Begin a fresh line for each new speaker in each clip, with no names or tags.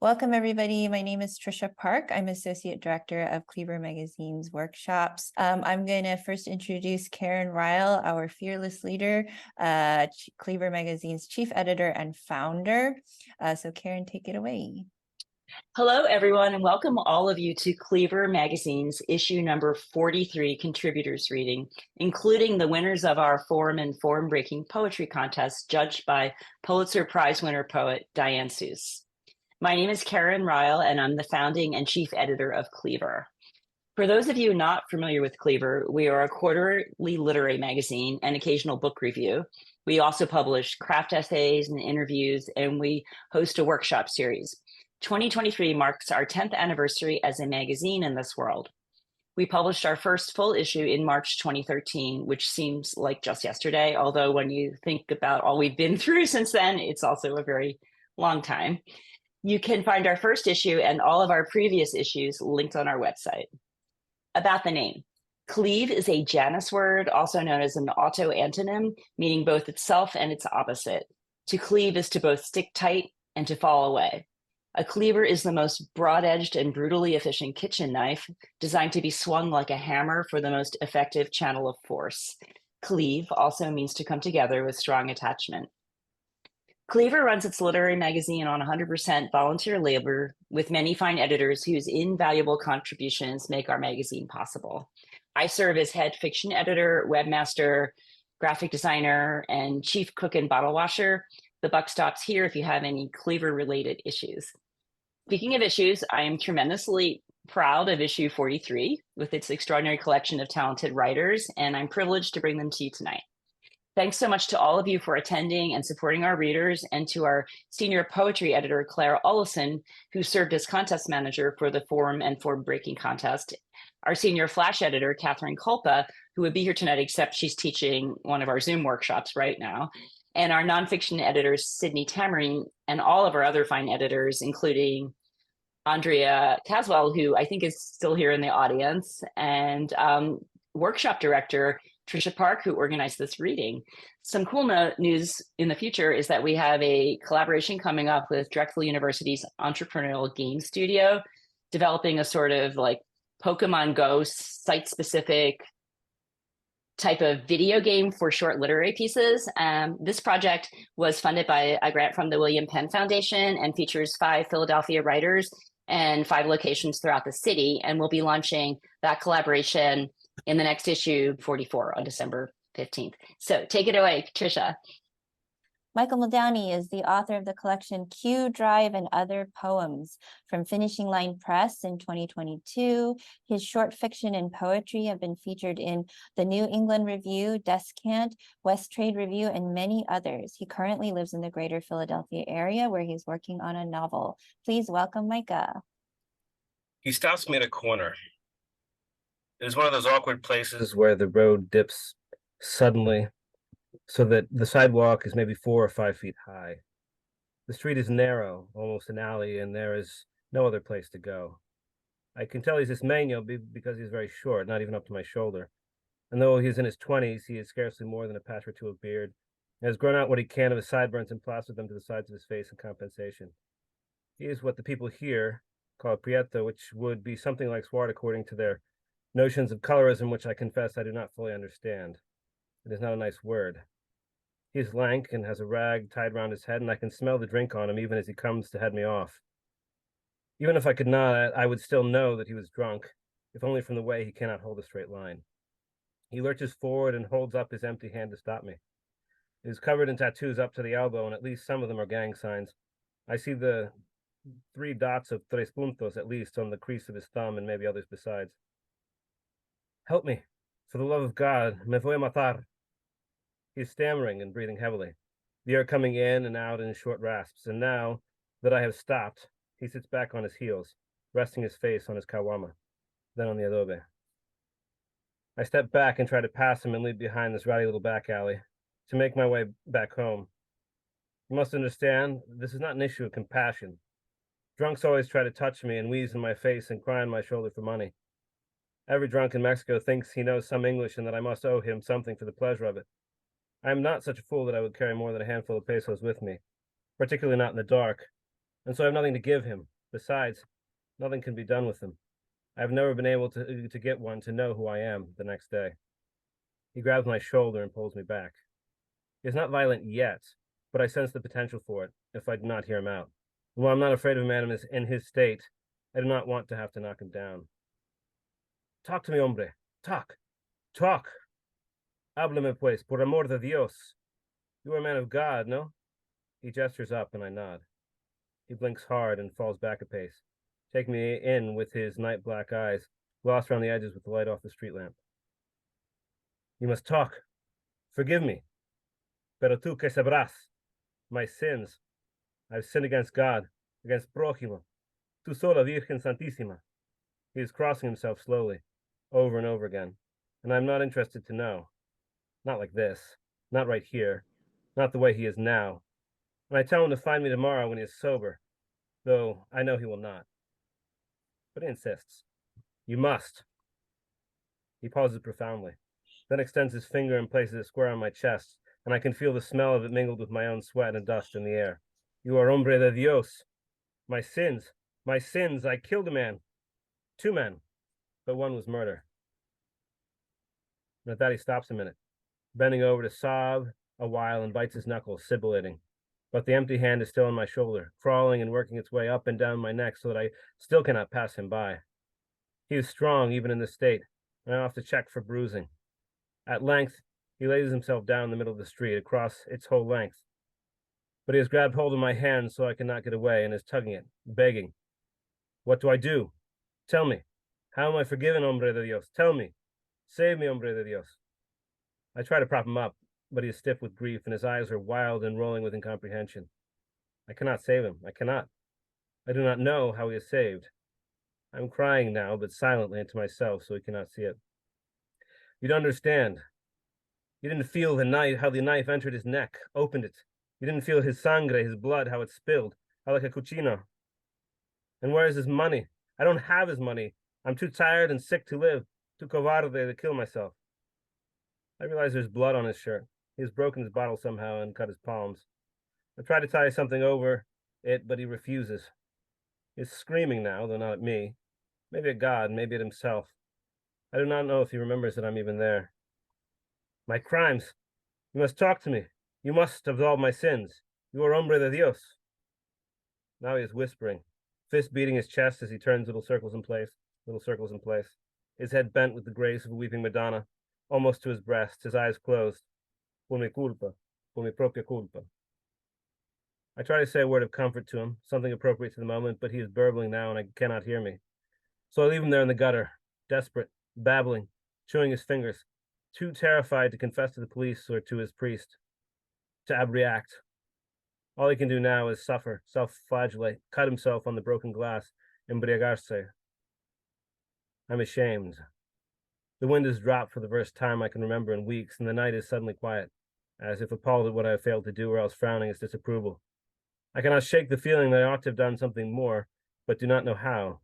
Welcome, everybody. My name is Trisha Park. I'm Associate Director of Cleaver Magazine's workshops. I'm going to first introduce Karen Ryle, our fearless leader, Cleaver Magazine's Chief Editor and Founder. So Karen, take it away.
Hello, everyone, and welcome all of you to Cleaver Magazine's issue number 43 contributors reading, including the winners of our forum and form-breaking poetry contest, judged by Pulitzer Prize winner poet Diane Seuss. My name is Karen Ryle, and I'm the founding and chief editor of Cleaver. For those of you not familiar with Cleaver, we are a quarterly literary magazine and occasional book review. We also publish craft essays and interviews, and we host a workshop series. 2023 marks our 10th anniversary as a magazine in this world. We published our first full issue in March 2013, which seems like just yesterday, although when you think about all we've been through since then, it's also a very long time. You can find our first issue and all of our previous issues linked on our website. About the name. Cleave is a Janus word, also known as an auto-antonym, meaning both itself and its opposite. To cleave is to both stick tight and to fall away. A cleaver is the most broad-edged and brutally efficient kitchen knife, designed to be swung like a hammer for the most effective channel of force. Cleave also means to come together with strong attachment. Cleaver runs its literary magazine on 100% volunteer labor, with many fine editors whose invaluable contributions make our magazine possible. I serve as head fiction editor, webmaster, graphic designer, and chief cook and bottle washer. The buck stops here if you have any Cleaver-related issues. Speaking of issues, I am tremendously proud of issue 43 with its extraordinary collection of talented writers, and I'm privileged to bring them to you tonight. Thanks so much to all of you for attending and supporting our readers, and to our senior poetry editor, Claire Ollison, who served as contest manager for the forum and form-breaking contest, our senior flash editor, Catherine Culpa, who would be here tonight, except she's teaching one of our Zoom workshops right now, and our nonfiction editors, Sydney Tamarine, and all of our other fine editors, including Andrea Caswell, who I think is still here in the audience, and workshop director, Trisha Park, who organized this reading. Some cool news in the future is that we have a collaboration coming up with Drexel University's entrepreneurial game studio, developing a sort of like Pokemon Go site-specific type of video game for short literary pieces. This project was funded by a grant from the William Penn Foundation and features 5 Philadelphia writers and 5 locations throughout the city. And we'll be launching that collaboration in the next issue 44 on December 15th. So take it away, Trisha.
Michael Muldowney is the author of the collection Q Drive and Other Poems from Finishing Line Press in 2022. His short fiction and poetry have been featured in the New England Review, Descant, West Trade Review, and many others. He currently lives in the greater Philadelphia area where he's working on a novel. Please welcome Micah.
He stops me at a corner. It is one of those awkward places where the road dips suddenly, so that the sidewalk is maybe 4 or 5 feet high. The street is narrow, almost an alley, and there is no other place to go. I can tell he's Ismaño because he's very short, not even up to my shoulder. And though he's in his 20s, he is scarcely more than a patch or two of beard, and has grown out what he can of his sideburns and plastered them to the sides of his face in compensation. He is what the people here call prieto, which would be something like swart according to their notions of colorism, which I confess I do not fully understand. It is not a nice word. He is lank and has a rag tied round his head, and I can smell the drink on him even as he comes to head me off. Even if I could not, I would still know that he was drunk, if only from the way he cannot hold a straight line. He lurches forward and holds up his empty hand to stop me. He is covered in tattoos up to the elbow, and at least some of them are gang signs. I see the 3 dots of tres puntos, at least, on the crease of his thumb, and maybe others besides. Help me, for the love of God, me voy a matar. He is stammering and breathing heavily, the air coming in and out in short rasps, and now that I have stopped, he sits back on his heels, resting his face on his kawama, then on the adobe. I step back and try to pass him and leave behind this rowdy little back alley to make my way back home. You must understand, this is not an issue of compassion. Drunks always try to touch me and wheeze in my face and cry on my shoulder for money. Every drunk in Mexico thinks he knows some English and that I must owe him something for the pleasure of it. I am not such a fool that I would carry more than a handful of pesos with me, particularly not in the dark. and so I have nothing to give him. Besides, nothing can be done with them. I have never been able to get one to know who I am the next day. He grabs my shoulder and pulls me back. He is not violent yet, but I sense the potential for it if I do not hear him out. And while I'm not afraid of a man in his state, I do not want to have to knock him down. Talk to me, hombre. Talk. Talk. Háblame pues, por amor de Dios. You are a man of God, no? He gestures up and I nod. He blinks hard and falls back a pace, taking me in with his night black eyes, glossed around the edges with the light off the street lamp. You must talk. Forgive me. Pero tú que sabrás? My sins. I've sinned against God, against prójimo. Tú sola, Virgen Santísima. He is crossing himself slowly, over and over again, and I'm not interested to know. Not like this. Not right here. Not the way he is now. And I tell him to find me tomorrow when he is sober, though I know he will not. But he insists. You must. He pauses profoundly, then extends his finger and places it square on my chest, and I can feel the smell of it mingled with my own sweat and dust in the air. You are hombre de Dios. My sins, I killed a man. 2 men, but one was murder. And at that he stops a minute, bending over to sob a while and bites his knuckles, sibilating. But the empty hand is still on my shoulder, crawling and working its way up and down my neck so that I still cannot pass him by. He is strong even in this state, and I have to check for bruising. At length, he lays himself down in the middle of the street, across its whole length. But he has grabbed hold of my hand so I cannot get away and is tugging it, begging. What do I do? Tell me. How am I forgiven, hombre de Dios? Tell me. Save me, hombre de Dios. I try to prop him up, but he is stiff with grief and his eyes are wild and rolling with incomprehension. I cannot save him. I cannot. I do not know how he is saved. I'm crying now, but silently and to myself so he cannot see it. You don't understand. You didn't feel the knife, how the knife entered his neck, opened it. You didn't feel his sangre, his blood, how it spilled, how like a cuchino. And where is his money? I don't have his money. I'm too tired and sick to live, too cobarde to kill myself. I realize there's blood on his shirt. He has broken his bottle somehow and cut his palms. I try to tie something over it, but he refuses. He's screaming now, though not at me. Maybe at God, maybe at himself. I do not know if he remembers that I'm even there. My crimes. You must talk to me. You must absolve my sins. You are hombre de Dios. Now he is whispering, fist beating his chest as he turns little circles in place. His head bent with the grace of a weeping Madonna, almost to his breast, his eyes closed. Por mi culpa, por mi propia culpa. I try to say a word of comfort to him, something appropriate to the moment, but he is burbling now and I cannot hear me. So I leave him there in the gutter, desperate, babbling, chewing his fingers, too terrified to confess to the police or to his priest, to abreact. All he can do now is suffer, self-flagellate, cut himself on the broken glass, embriagarse. I'm ashamed. The wind has dropped for the first time I can remember in weeks, and the night is suddenly quiet, as if appalled at what I have failed to do or else frowning his disapproval. I cannot shake the feeling that I ought to have done something more, but do not know how.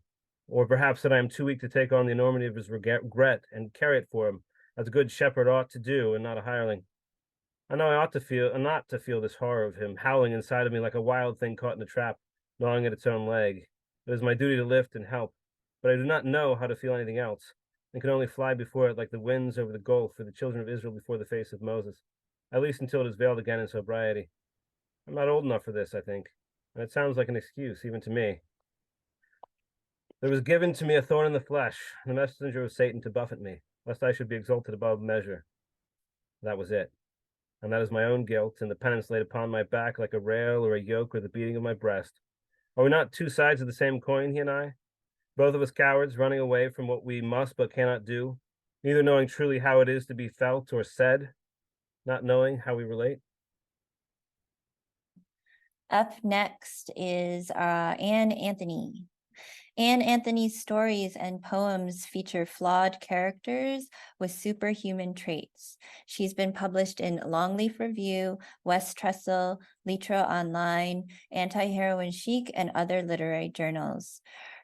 Or perhaps that I am too weak to take on the enormity of his regret and carry it for him, as a good shepherd ought to do, and not a hireling. I know I ought to feel, not to feel this horror of him, howling inside of me like a wild thing caught in a trap, gnawing at its own leg. It is my duty to lift and help, but I do not know how to feel anything else, and can only fly before it like the winds over the gulf or the children of Israel before the face of Moses, at least until it is veiled again in sobriety. I'm not old enough for this, I think, and it sounds like an excuse, even to me. There was given to me a thorn in the flesh, the messenger of Satan to buffet me, lest I should be exalted above measure. That was it. And that is my own guilt, and the penance laid upon my back like a rail or a yoke or the beating of my breast. Are we not two sides of the same coin, he and I? Both of us cowards running away from what we must but cannot do, neither knowing truly how it is to be felt or said, not knowing how we relate.
Up next is Anne Anthony. Anne Anthony's stories and poems feature flawed characters with superhuman traits. She's been published in Longleaf Review, West Trestle, Litra Online, Anti-Heroin Chic, and other literary journals.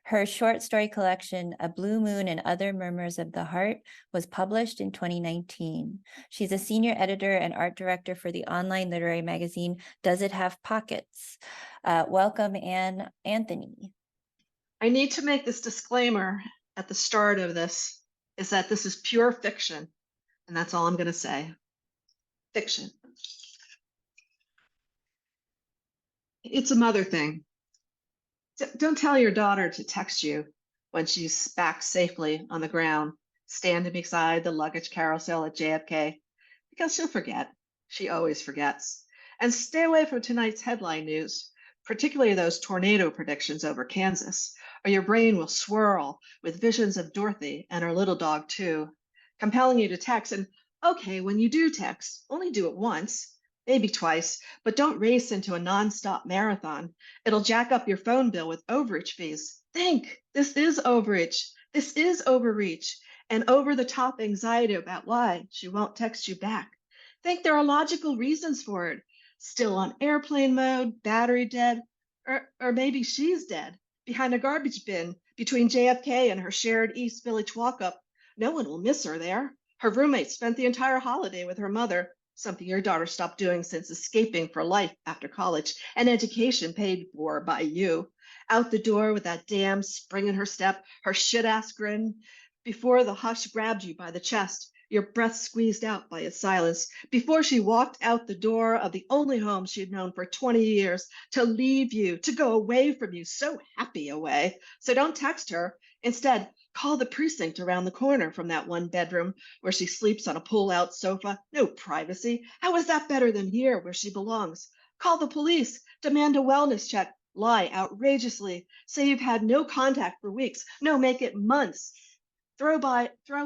Her short story collection, A Blue Moon and Other Murmurs of the Heart, was published in 2019. She's a senior editor and art director for the online literary magazine Does It Have Pockets? Welcome, Anthony.
I need to make this disclaimer at the start of this, is that this is pure fiction, and that's all I'm going to say. Fiction. It's a mother thing. Don't tell your daughter to text you when she's back safely on the ground, standing beside the luggage carousel at JFK, because she'll forget. She always forgets. And stay away from tonight's headline news, particularly those tornado predictions over Kansas, or your brain will swirl with visions of Dorothy and her little dog too, compelling you to text. And okay, when you do text, only do it once, maybe twice, but don't race into a nonstop marathon. It'll jack up your phone bill with overage fees. Think, this is overage. This is overreach and over-the-top anxiety about why she won't text you back. Think there are logical reasons for it. Still on airplane mode, battery dead, or maybe she's dead, behind a garbage bin between JFK and her shared East Village walk-up. No one will miss her there. Her roommate spent the entire holiday with her mother, something your daughter stopped doing since escaping for life after college, an education paid for by you. Out the door with that damn spring in her step, her shit-ass grin, before the hush grabbed you by the chest, your breath squeezed out by his silence, before she walked out the door of the only home she had known for 20 years, to leave you, to go away from you, so happy away. So don't text her. Instead, call the precinct around the corner from that one bedroom where she sleeps on a pull-out sofa. No privacy. How is that better than here where she belongs? Call the police. Demand a wellness check. Lie outrageously. Say you've had no contact for weeks. No, make it months. Throw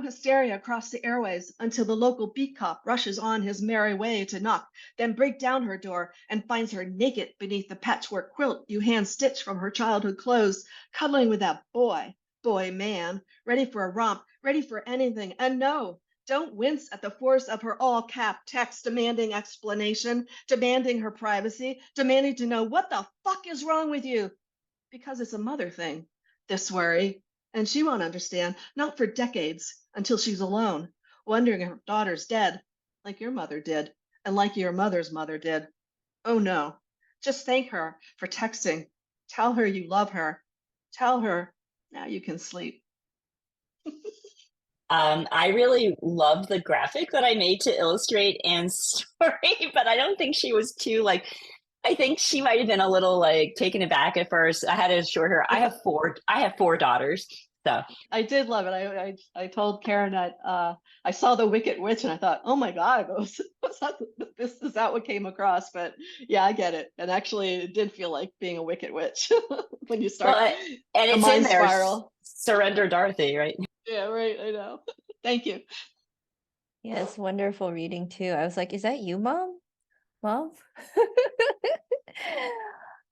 hysteria across the airways until the local beat cop rushes on his merry way to knock, then break down her door and finds her naked beneath the patchwork quilt you hand-stitched from her childhood clothes, cuddling with that boy man, ready for a romp, ready for anything. And no, don't wince at the force of her all-cap text demanding explanation, demanding her privacy, demanding to know what the fuck is wrong with you. Because it's a mother thing, this worry. And she won't understand, not for decades, until she's alone, wondering if her daughter's dead, like your mother did, and like your mother's mother did. Oh no, just thank her for texting. Tell her you love her. Tell her now you can sleep.
I really love the graphic that I made to illustrate Anne's story, but I don't think she was too I think she might have been a little taken aback at first. I had to assure her I have four daughters. So
I did love it. I told Karen that I saw the Wicked Witch and I thought, oh my God, is that what came across? But yeah, I get it. And actually, it did feel like being a Wicked Witch when you start.
Well, and it's
mind
in there.
Spiral.
Surrender Dorothy, right?
Yeah, right. I know. Thank you.
Yes, wonderful reading too. I was like, is that you, Mom? Mom?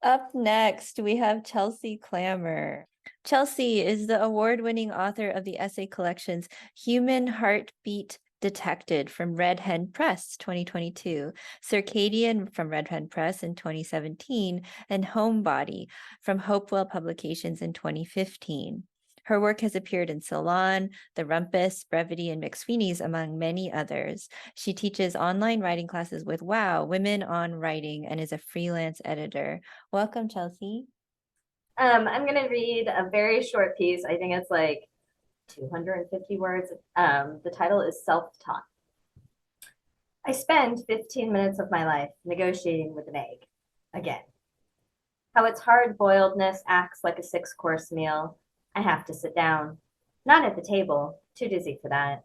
Up next, we have Chelsey Clammer. Chelsey is the award-winning author of the essay collections Human Heartbeat Detected from Red Hen Press 2022, Circadian from Red Hen Press in 2017, and Homebody from Hopewell Publications in 2015. Her work has appeared in Salon, The Rumpus, Brevity, and McSweeney's, among many others. She teaches online writing classes with WOW, Women on Writing, and is a freelance editor. Welcome, Chelsey.
I'm going to read a very short piece. I think it's like 250 words. The title is Self-Taught. I spend 15 minutes of my life negotiating with an egg. Again. How its hard-boiledness acts like a 6-course meal. I have to sit down. Not at the table, too dizzy for that.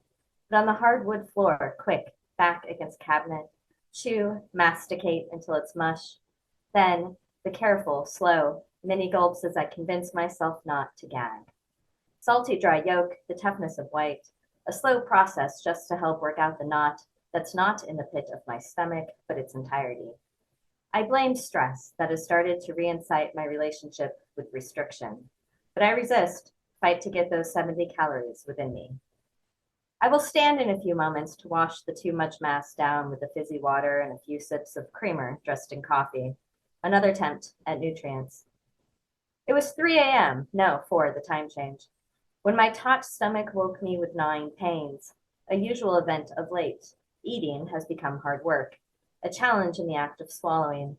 But on the hardwood floor, quick, back against cabinet. Chew, masticate until it's mush. Then, the careful, slow, many gulps as I convince myself not to gag. Salty dry yolk, the toughness of white, a slow process just to help work out the knot that's not in the pit of my stomach, but its entirety. I blame stress that has started to reincite my relationship with restriction, but I resist, fight to get those 70 calories within me. I will stand in a few moments to wash the too much mass down with the fizzy water and a few sips of creamer dressed in coffee, another attempt at nutrients. It was 3 a.m. No, 4, the time change. When my taut stomach woke me with gnawing pains, a usual event of late, eating has become hard work, a challenge in the act of swallowing.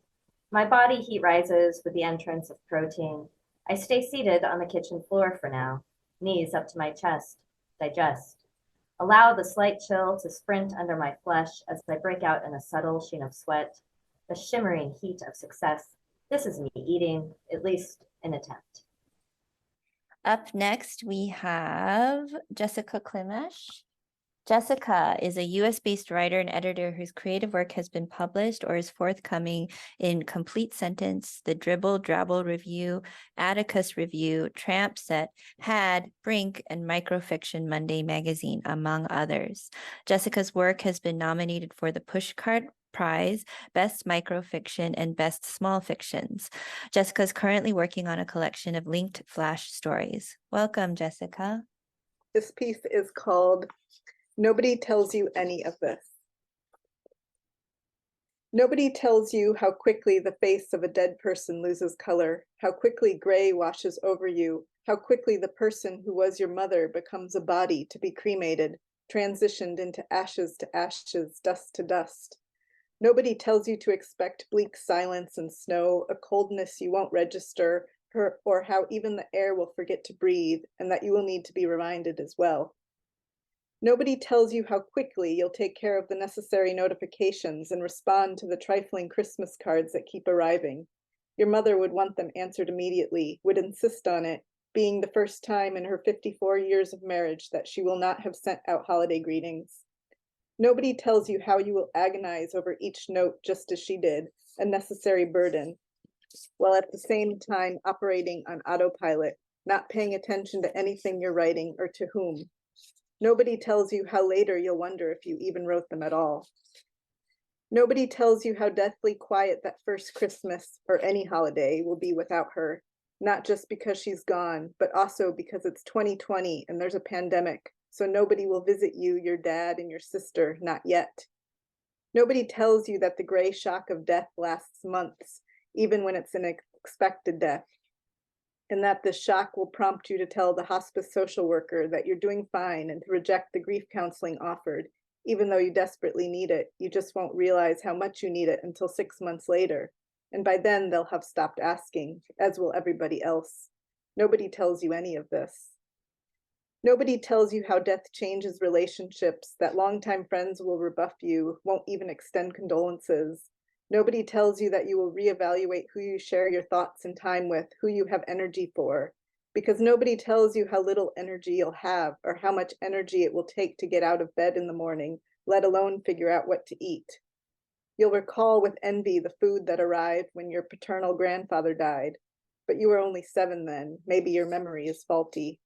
My body heat rises with the entrance of protein. I stay seated on the kitchen floor for now, knees up to my chest, digest. Allow the slight chill to sprint under my flesh as I break out in a subtle sheen of sweat, the shimmering heat of success. This is me eating, at least an attempt.
Up next, we have Jessica Klimesh. Jessica is a US-based writer and editor whose creative work has been published or is forthcoming in Complete Sentence, The Dribble Drabble Review, Atticus Review, Tramp Set, Had, Brink, and Microfiction Monday magazine, among others. Jessica's work has been nominated for the Pushcart Prize, Best Microfiction, and Best Small Fictions. Jessica is currently working on a collection of linked flash stories. Welcome, Jessica.
This piece is called Nobody Tells You Any of This. Nobody tells you how quickly the face of a dead person loses color, how quickly gray washes over you, how quickly the person who was your mother becomes a body to be cremated, transitioned into ashes to ashes, dust to dust. Nobody tells you to expect bleak silence and snow, a coldness you won't register, or how even the air will forget to breathe, and that you will need to be reminded as well. Nobody tells you how quickly you'll take care of the necessary notifications and respond to the trifling Christmas cards that keep arriving. Your mother would want them answered immediately, would insist on it, being the first time in her 54 years of marriage that she will not have sent out holiday greetings. Nobody tells you how you will agonize over each note just as she did, a necessary burden, while at the same time operating on autopilot, not paying attention to anything you're writing or to whom. Nobody tells you how later you'll wonder if you even wrote them at all. Nobody tells you how deathly quiet that first Christmas or any holiday will be without her, not just because she's gone, but also because it's 2020 and there's a pandemic, so nobody will visit you, your dad, and your sister, not yet. Nobody tells you that the gray shock of death lasts months, even when it's an expected death, and that the shock will prompt you to tell the hospice social worker that you're doing fine and to reject the grief counseling offered, even though you desperately need it. You just won't realize how much you need it until 6 months later, and by then they'll have stopped asking, as will everybody else. Nobody tells you any of this. Nobody tells you how death changes relationships, that longtime friends will rebuff you, won't even extend condolences. Nobody tells you that you will reevaluate who you share your thoughts and time with, who you have energy for, because nobody tells you how little energy you'll have or how much energy it will take to get out of bed in the morning, let alone figure out what to eat. You'll recall with envy the food that arrived when your paternal grandfather died, but you were only 7 then. Maybe your memory is faulty.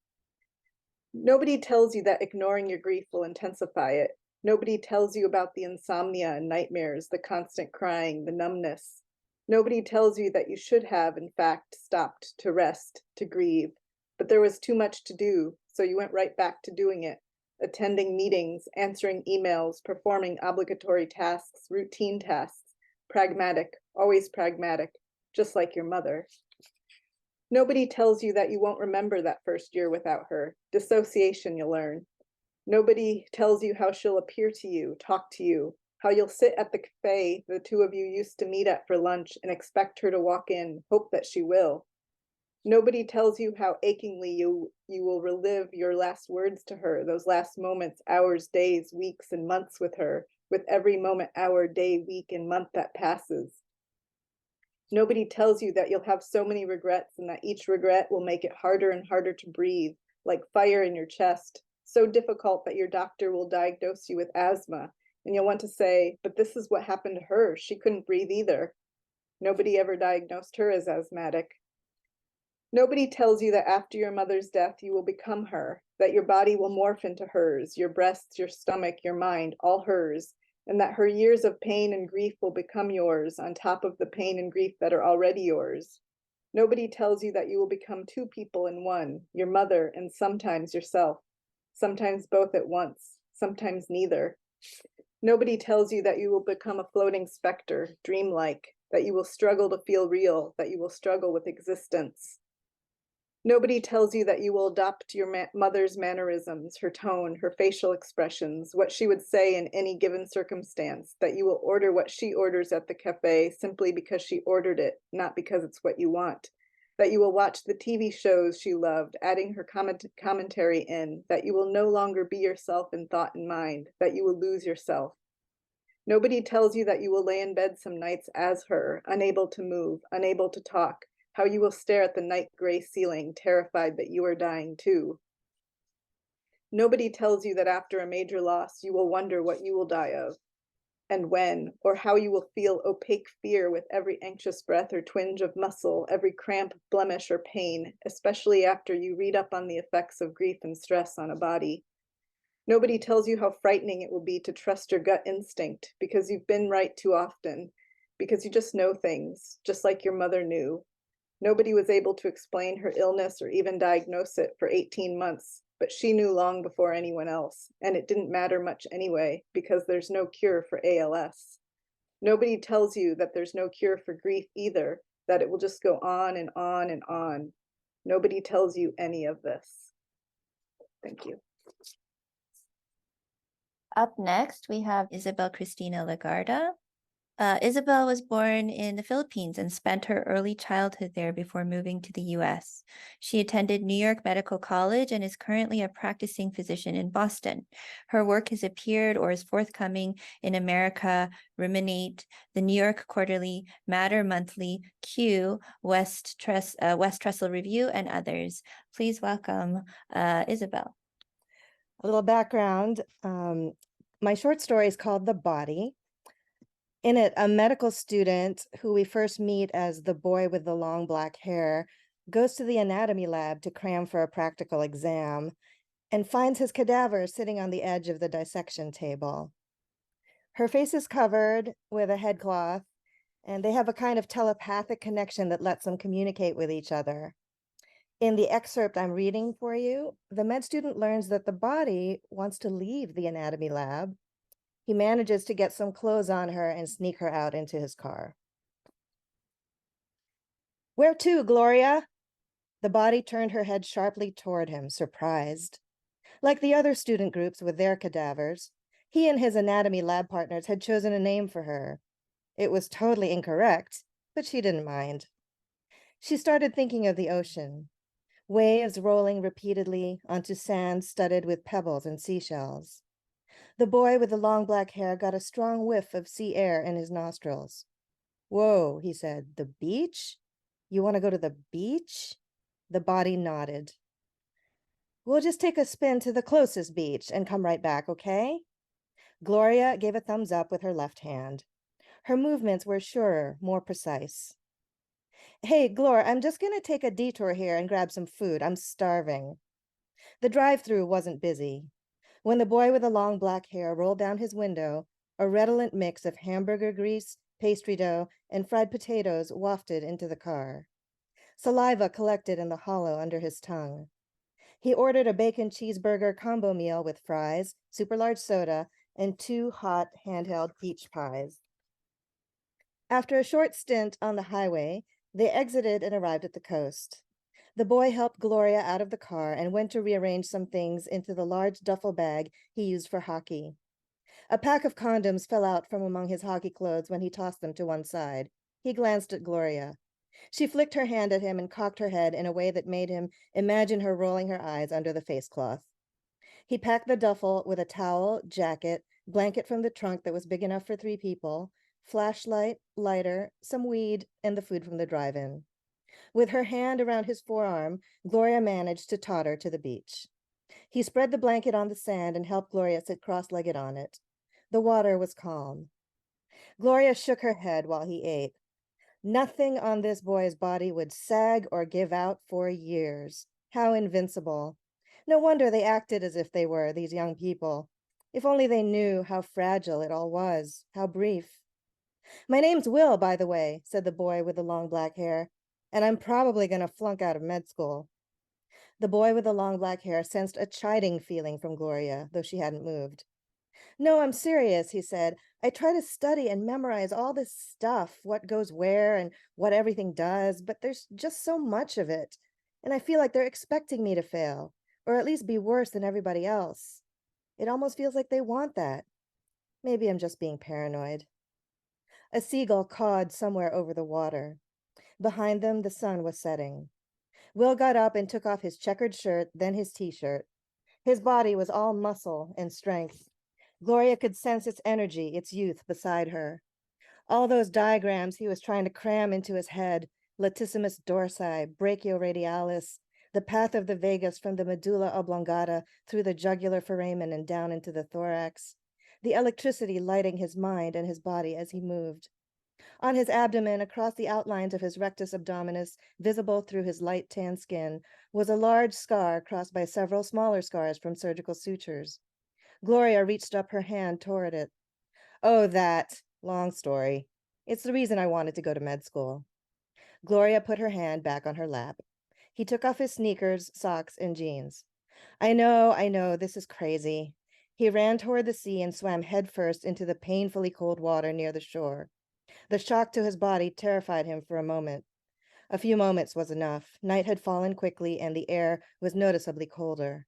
Nobody tells you that ignoring your grief will intensify it. Nobody tells you about the insomnia and nightmares, the constant crying, the numbness. Nobody tells you that you should have, in fact, stopped to rest, to grieve, but there was too much to do, so you went right back to doing it, attending meetings, answering emails, performing obligatory tasks, routine tasks, pragmatic, always pragmatic, just like your mother. Nobody tells you that you won't remember that first year without her. Dissociation, you'll learn. Nobody tells you how she'll appear to you, talk to you, how you'll sit at the cafe the two of you used to meet at for lunch and expect her to walk in, hope that she will. Nobody tells you how achingly you will relive your last words to her, those last moments, hours, days, weeks, and months with her, with every moment, hour, day, week, and month that passes. Nobody tells you that you'll have so many regrets and that each regret will make it harder and harder to breathe, like fire in your chest, so difficult that your doctor will diagnose you with asthma, and you'll want to say, but this is what happened to her. She couldn't breathe either. Nobody ever diagnosed her as asthmatic. Nobody tells you that after your mother's death, you will become her, that your body will morph into hers, your breasts, your stomach, your mind, all hers, and that her years of pain and grief will become yours on top of the pain and grief that are already yours. Nobody tells you that you will become 2 people in one, your mother and sometimes yourself, sometimes both at once, sometimes neither. Nobody tells you that you will become a floating specter, dreamlike, that you will struggle to feel real, that you will struggle with existence. Nobody tells you that you will adopt your mother's mannerisms, her tone, her facial expressions, what she would say in any given circumstance, that you will order what she orders at the cafe simply because she ordered it, not because it's what you want, that you will watch the TV shows she loved, adding her commentary in, that you will no longer be yourself in thought and mind, that you will lose yourself. Nobody tells you that you will lay in bed some nights as her, unable to move, unable to talk, how you will stare at the night gray ceiling, terrified that you are dying too. Nobody tells you that after a major loss, you will wonder what you will die of, and when, or how you will feel opaque fear with every anxious breath or twinge of muscle, every cramp, blemish, or pain, especially after you read up on the effects of grief and stress on a body. Nobody tells you how frightening it will be to trust your gut instinct because you've been right too often, because you just know things, just like your mother knew. Nobody was able to explain her illness or even diagnose it for 18 months, but she knew long before anyone else, and it didn't matter much anyway, because there's no cure for ALS. Nobody tells you that there's no cure for grief either, that it will just go on and on and on. Nobody tells you any of this. Thank you.
Up next, we have Isabel Christina Legarda. Isabel was born in the Philippines and spent her early childhood there before moving to the US. She attended New York Medical College and is currently a practicing physician in Boston. Her work has appeared or is forthcoming in America, Ruminate, the New York Quarterly, Matter Monthly, Q, West Trestle Review, and others. Please welcome Isabel.
A little background. My short story is called The Body. In it, a medical student who we first meet as the boy with the long black hair goes to the anatomy lab to cram for a practical exam and finds his cadaver sitting on the edge of the dissection table. Her face is covered with a headcloth, and they have a kind of telepathic connection that lets them communicate with each other. In the excerpt I'm reading for you, the med student learns that the body wants to leave the anatomy lab. He manages to get some clothes on her and sneak her out into his car. Where to, Gloria? The body turned her head sharply toward him, surprised. Like the other student groups with their cadavers, he and his anatomy lab partners had chosen a name for her. It was totally incorrect, but she didn't mind. She started thinking of the ocean, waves rolling repeatedly onto sand studded with pebbles and seashells. The boy with the long black hair got a strong whiff of sea air in his nostrils. Whoa, he said, the beach? You want to go to the beach? The body nodded. We'll just take a spin to the closest beach and come right back, okay? Gloria gave a thumbs up with her left hand. Her movements were surer, more precise. Hey, Glor, I'm just going to take a detour here and grab some food. I'm starving. The drive-thru wasn't busy. When the boy with the long black hair rolled down his window, a redolent mix of hamburger grease, pastry dough, and fried potatoes wafted into the car. Saliva collected in the hollow under his tongue. He ordered a bacon cheeseburger combo meal with fries, super large soda, and 2 hot handheld peach pies. After a short stint on the highway, they exited and arrived at the coast. The boy helped Gloria out of the car and went to rearrange some things into the large duffel bag he used for hockey. A pack of condoms fell out from among his hockey clothes when he tossed them to one side. He glanced at Gloria. She flicked her hand at him and cocked her head in a way that made him imagine her rolling her eyes under the face cloth. He packed the duffel with a towel, jacket, blanket from the trunk that was big enough for 3 people, flashlight, lighter, some weed, and the food from the drive-in. With her hand around his forearm, Gloria managed to totter to the beach. He spread the blanket on the sand and helped Gloria sit cross-legged on it. The water was calm. Gloria shook her head while he ate. Nothing on this boy's body would sag or give out for years. How invincible. No wonder they acted as if they were, these young people. If only they knew how fragile it all was, how brief. My name's Will, by the way, said the boy with the long black hair, and I'm probably going to flunk out of med school. The boy with the long black hair sensed a chiding feeling from Gloria, though she hadn't moved. No, I'm serious, he said. I try to study and memorize all this stuff, what goes where and what everything does, but there's just so much of it. And I feel like they're expecting me to fail, or at least be worse than everybody else. It almost feels like they want that. Maybe I'm just being paranoid. A seagull cawed somewhere over the water. Behind them, the sun was setting. Will got up and took off his checkered shirt, then his t-shirt. His body was all muscle and strength. Gloria could sense its energy, its youth beside her. All those diagrams he was trying to cram into his head, latissimus dorsi, brachioradialis, the path of the vagus from the medulla oblongata through the jugular foramen and down into the thorax, the electricity lighting his mind and his body as he moved. On his abdomen, across the outlines of his rectus abdominis, visible through his light tan skin, was a large scar crossed by several smaller scars from surgical sutures. Gloria reached up her hand toward it. Oh, that. Long story. It's the reason I wanted to go to med school. Gloria put her hand back on her lap. He took off his sneakers, socks, and jeans. I know, this is crazy. He ran toward the sea and swam headfirst into the painfully cold water near the shore. The shock to his body terrified him for a moment. A few moments was enough. Night had fallen quickly, and the air was noticeably colder.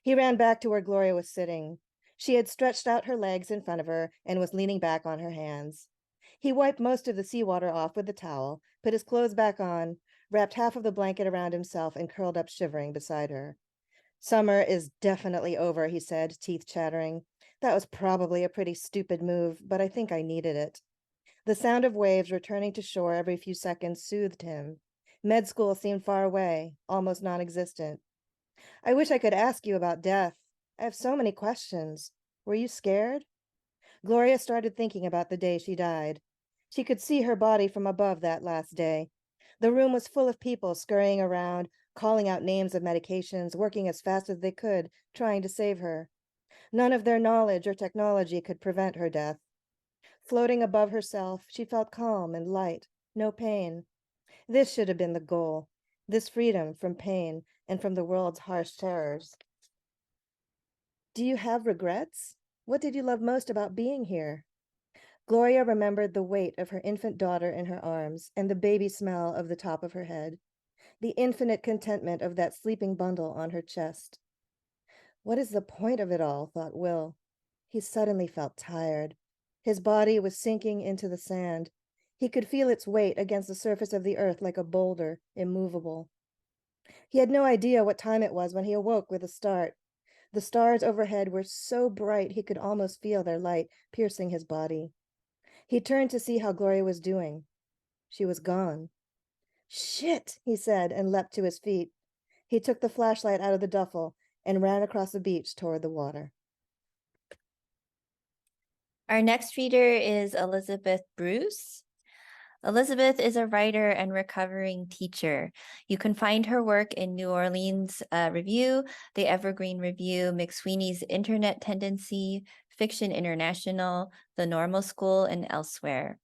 He ran back to where Gloria was sitting. She had stretched out her legs in front of her and was leaning back on her hands. He wiped most of the seawater off with the towel, put his clothes back on, wrapped half of the blanket around himself, and curled up shivering beside her. Summer is definitely over, he said, teeth chattering. That was probably a pretty stupid move, but I think I needed it. The sound of waves returning to shore every few seconds soothed him. Med school seemed far away, almost non-existent. I wish I could ask you about death. I have so many questions. Were you scared? Gloria started thinking about the day she died. She could see her body from above that last day. The room was full of people scurrying around, calling out names of medications, working as fast as they could, trying to save her. None of their knowledge or technology could prevent her death. Floating above herself, she felt calm and light, no pain. This should have been the goal, this freedom from pain and from the world's harsh terrors. Do you have regrets? What did you love most about being here? Gloria remembered the weight of her infant daughter in her arms and the baby smell of the top of her head, the infinite contentment of that sleeping bundle on her chest. What is the point of it all, thought Will. He suddenly felt tired. His body was sinking into the sand. He could feel its weight against the surface of the earth like a boulder, immovable. He had no idea what time it was when he awoke with a start. The stars overhead were so bright he could almost feel their light piercing his body. He turned to see how Gloria was doing. She was gone. Shit, he said, and leapt to his feet. He took the flashlight out of the duffel and ran across the beach toward the water.
Our next reader is Elizabeth Brus. Elizabeth is a writer and recovering teacher. You can find her work in New Orleans Review, the Evergreen Review, McSweeney's Internet Tendency, Fiction International, The Normal School, and elsewhere.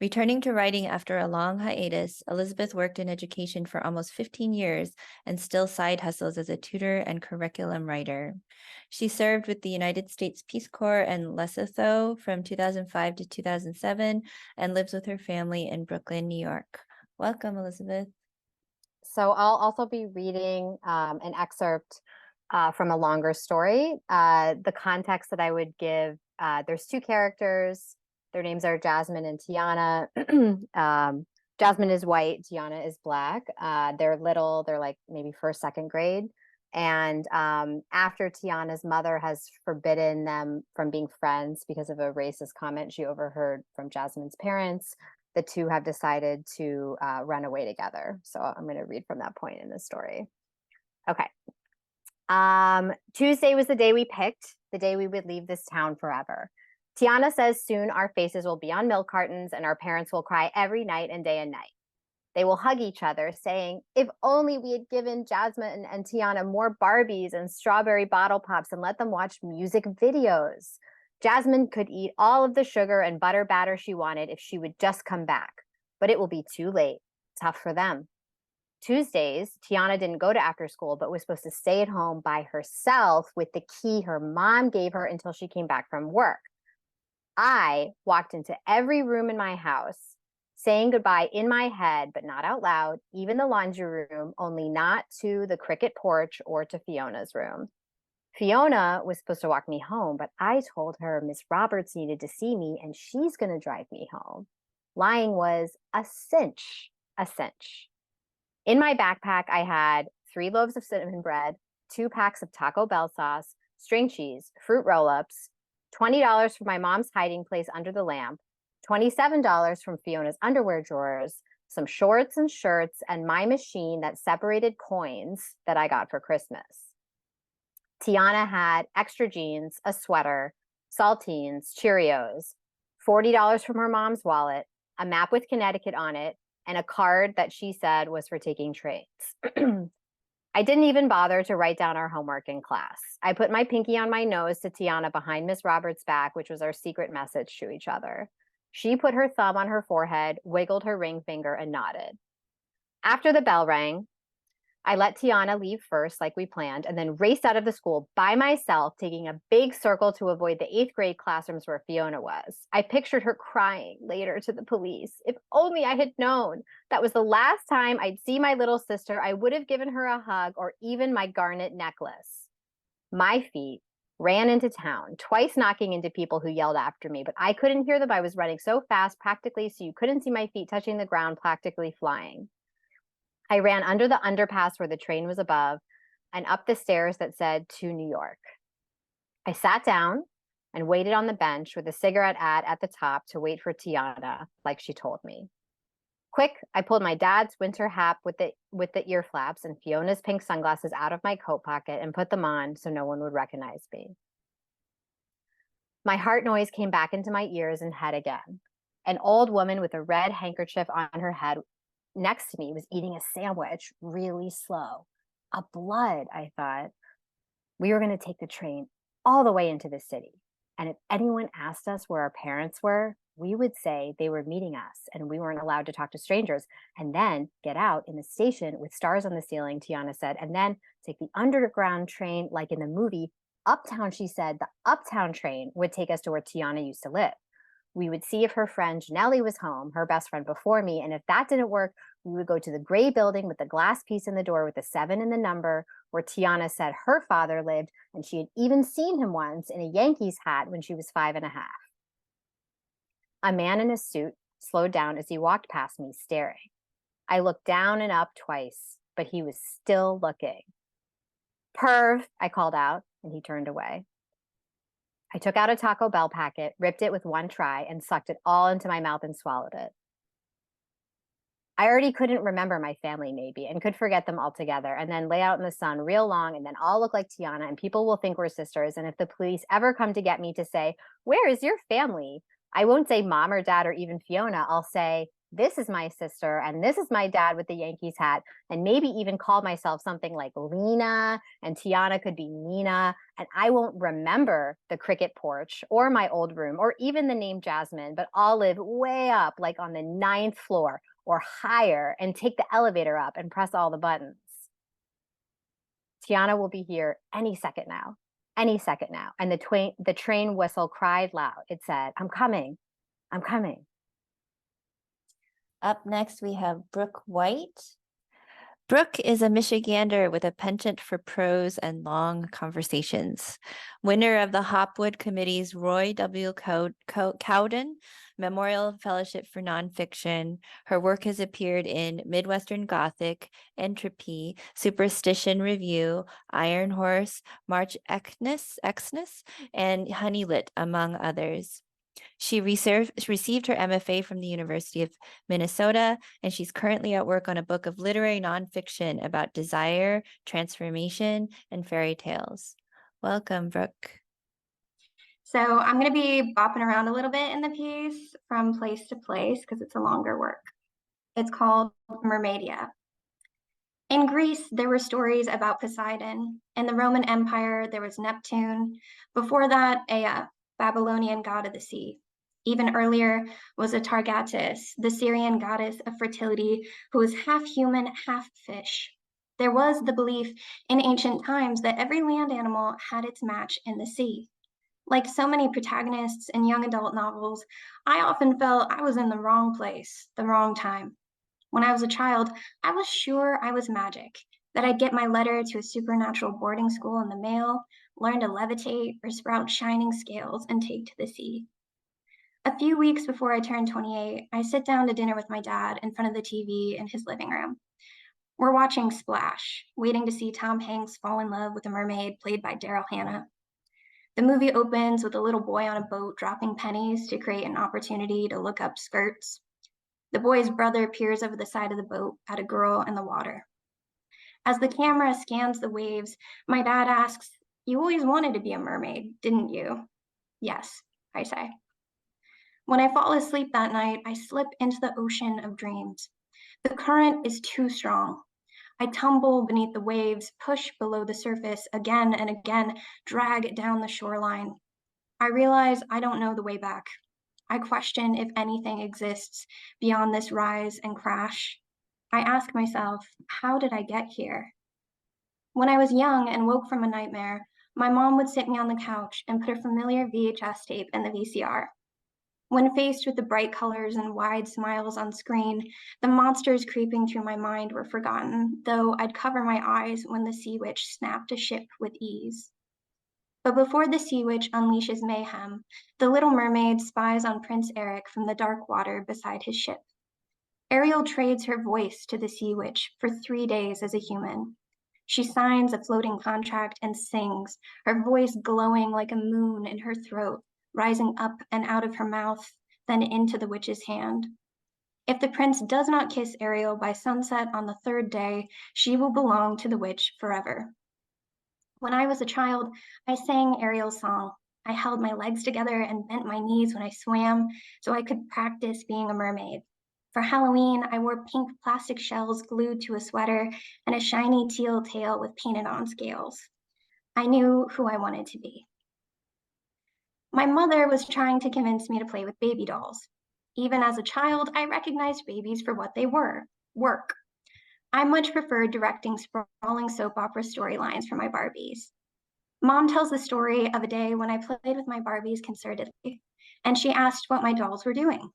Returning to writing after a long hiatus, Elizabeth worked in education for almost 15 years and still side hustles as a tutor and curriculum writer. She served with the United States Peace Corps and Lesotho from 2005 to 2007 and lives with her family in Brooklyn, New York. Welcome, Elizabeth.
So I'll also be reading an excerpt from a longer story. The context that I would give, there's two characters. Their names are Jasmine and Tiana. Jasmine is white, Tiana is black. They're little, they're like maybe first, second grade. And after Tiana's mother has forbidden them from being friends because of a racist comment she overheard from Jasmine's parents, the two have decided to run away together. So I'm going to read from that point in the story. Okay. Tuesday was the day we picked, the day we would leave this town forever. Tiana says soon our faces will be on milk cartons and our parents will cry every night and day and night. They will hug each other, saying, if only we had given Jasmine and Tiana more Barbies and strawberry bottle pops and let them watch music videos. Jasmine could eat all of the sugar and butter batter she wanted if she would just come back, but it will be too late. Tough for them. Tuesdays, Tiana didn't go to after school, but was supposed to stay at home by herself with the key her mom gave her until she came back from work. I walked into every room in my house saying goodbye in my head, but not out loud, even the laundry room, only not to the cricket porch or to Fiona's room. Fiona was supposed to walk me home, but I told her Miss Roberts needed to see me and she's going to drive me home. Lying was a cinch, a cinch. In my backpack, I had 3 loaves of cinnamon bread, 2 packs of Taco Bell sauce, string cheese, fruit roll-ups, $20 for my mom's hiding place under the lamp, $27 from Fiona's underwear drawers, some shorts and shirts, and my machine that separated coins that I got for Christmas. Tiana had extra jeans, a sweater, saltines, Cheerios, $40 from her mom's wallet, a map with Connecticut on it, and a card that she said was for taking trains. I didn't even bother to write down our homework in class. I put my pinky on my nose to Tiana behind Miss Roberts' back, which was our secret message to each other. She put her thumb on her forehead, wiggled her ring finger, and nodded. After the bell rang, I let Tiana leave first, like we planned, and then raced out of the school by myself, taking a big circle to avoid the 8th grade classrooms where Fiona was. I pictured her crying later to the police. If only I had known that was the last time I'd see my little sister, I would have given her a hug or even my garnet necklace. My feet ran into town, twice knocking into people who yelled after me, but I couldn't hear them. I was running so fast, practically, so you couldn't see my feet touching the ground, practically flying. I ran under the underpass where the train was above and up the stairs that said to New York. I sat down and waited on the bench with a cigarette ad at the top to wait for Tiana, like she told me. Quick, I pulled my dad's winter hat with the ear flaps and Fiona's pink sunglasses out of my coat pocket and put them on so no one would recognize me. My heart noise came back into my ears and head again. An old woman with a red handkerchief on her head next to me was eating a sandwich really slow. A blood, I thought. We were going to take the train all the way into the city. And if anyone asked us where our parents were, we would say they were meeting us and we weren't allowed to talk to strangers. And then get out in the station with stars on the ceiling, Tiana said, and then take the underground train like in the movie Uptown. She said the Uptown train would take us to where Tiana used to live. We would see if her friend Janelli was home, her best friend before me, and if that didn't work, we would go to the gray building with the glass piece in the door with the 7 in the number, where Tiana said her father lived, and she had even seen him once in a Yankees hat when she was 5.5. A man in a suit slowed down as he walked past me, staring. I looked down and up twice, but he was still looking. "Perv," I called out, and he turned away. I took out a Taco Bell packet, ripped it with one try, and sucked it all into my mouth and swallowed it. I already couldn't remember my family maybe and could forget them altogether and then lay out in the sun real long and then I'll look like Tiana and people will think we're sisters. And if the police ever come to get me to say, "Where is your family?" I won't say mom or dad or even Fiona. I'll say, "This is my sister and this is my dad with the Yankees hat," and maybe even call myself something like Lena, and Tiana could be Nina, and I won't remember the cricket porch or my old room or even the name Jasmine, but I'll live way up, like on the 9th floor or higher, and take the elevator up and press all the buttons. Tiana will be here any second now, any second now. And the train whistle cried loud. It said, "I'm coming, I'm coming."
Up next, we have Brooke White. Brooke is a Michigander with a penchant for prose and long conversations. Winner of the Hopwood Committee's Roy W. Cowden Memorial Fellowship for Nonfiction. Her work has appeared in Midwestern Gothic, Entropy, Superstition Review, Iron Horse, March Xmas, and Honeylit, among others. She received her MFA from the University of Minnesota, and she's currently at work on a book of literary nonfiction about desire, transformation, and fairy tales. Welcome, Brooke.
So I'm going to be bopping around a little bit in the piece from place to place because it's a longer work. It's called Mermaidia. In Greece, there were stories about Poseidon. In the Roman Empire, there was Neptune. Before that, a Babylonian god of the sea. Even earlier was a Targatis, the Syrian goddess of fertility, who was half human, half fish. There was the belief in ancient times that every land animal had its match in the sea. Like so many protagonists in young adult novels, I often felt I was in the wrong place, the wrong time. When I was a child, I was sure I was magic, that I'd get my letter to a supernatural boarding school in the mail, learn to levitate or sprout shining scales and take to the sea. A few weeks before I turned 28, I sit down to dinner with my dad in front of the TV in his living room. We're watching Splash, waiting to see Tom Hanks fall in love with a mermaid played by Daryl Hannah. The movie opens with a little boy on a boat dropping pennies to create an opportunity to look up skirts. The boy's brother peers over the side of the boat at a girl in the water. As the camera scans the waves, my dad asks, "You always wanted to be a mermaid, didn't you?" "Yes," I say. When I fall asleep that night, I slip into the ocean of dreams. The current is too strong. I tumble beneath the waves, push below the surface again and again, drag down the shoreline. I realize I don't know the way back. I question if anything exists beyond this rise and crash. I ask myself, how did I get here? When I was young and woke from a nightmare, my mom would sit me on the couch and put a familiar VHS tape in the VCR. When faced with the bright colors and wide smiles on screen, the monsters creeping through my mind were forgotten, though I'd cover my eyes when the sea witch snapped a ship with ease. But before the sea witch unleashes mayhem, the little mermaid spies on Prince Eric from the dark water beside his ship. Ariel trades her voice to the sea witch for 3 days as a human. She signs a floating contract and sings, her voice glowing like a moon in her throat, rising up and out of her mouth, then into the witch's hand. If the prince does not kiss Ariel by sunset on the 3rd day, she will belong to the witch forever. When I was a child, I sang Ariel's song. I held my legs together and bent my knees when I swam so I could practice being a mermaid. For Halloween, I wore pink plastic shells glued to a sweater and a shiny teal tail with painted on scales. I knew who I wanted to be. My mother was trying to convince me to play with baby dolls. Even as a child, I recognized babies for what they were, work. I much preferred directing sprawling soap opera storylines for my Barbies. Mom tells the story of a day when I played with my Barbies concertedly, and she asked what my dolls were doing.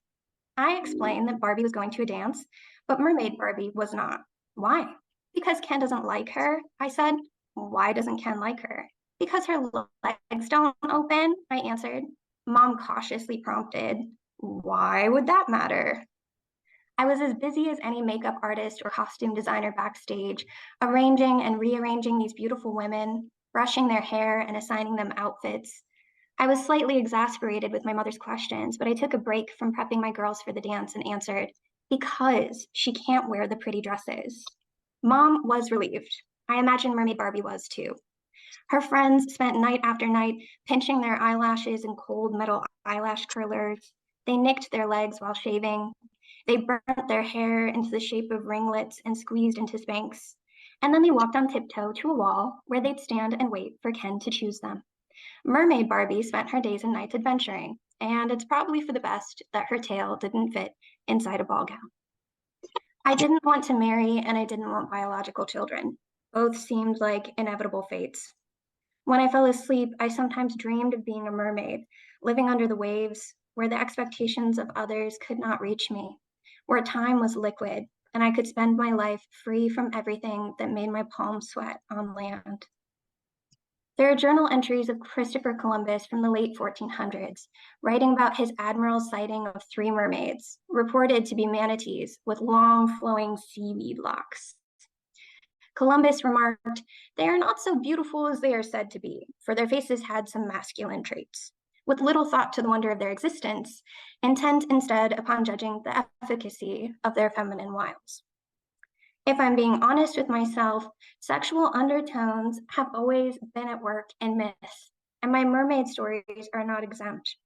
I explained that Barbie was going to a dance, but Mermaid Barbie was not. Why? Because Ken doesn't like her, I said. Why doesn't Ken like her? Because her legs don't open, I answered. Mom cautiously prompted, why would that matter? I was as busy as any makeup artist or costume designer backstage, arranging and rearranging these beautiful women, brushing their hair and assigning them outfits. I was slightly exasperated with my mother's questions, but I took a break from prepping my girls for the dance and answered, because she can't wear the pretty dresses. Mom was relieved. I imagine Mermaid Barbie was too. Her friends spent night after night pinching their eyelashes in cold metal eyelash curlers. They nicked their legs while shaving. They burnt their hair into the shape of ringlets and squeezed into Spanx. And then they walked on tiptoe to a wall where they'd stand and wait for Ken to choose them. Mermaid Barbie spent her days and nights adventuring, and it's probably for the best that her tail didn't fit inside a ball gown. I didn't want to marry, and I didn't want biological children. Both seemed like inevitable fates. When I fell asleep, I sometimes dreamed of being a mermaid, living under the waves, where the expectations of others could not reach me, where time was liquid, and I could spend my life free from everything that made my palms sweat on land. There are journal entries of Christopher Columbus from the late 1400s, writing about his admiral sighting of 3 mermaids, reported to be manatees with long flowing seaweed locks. Columbus remarked, "They are not so beautiful as they are said to be, for their faces had some masculine traits," with little thought to the wonder of their existence, intent instead upon judging the efficacy of their feminine wiles. If I'm being honest with myself, sexual undertones have always been at work in myth, and my mermaid stories are not exempt.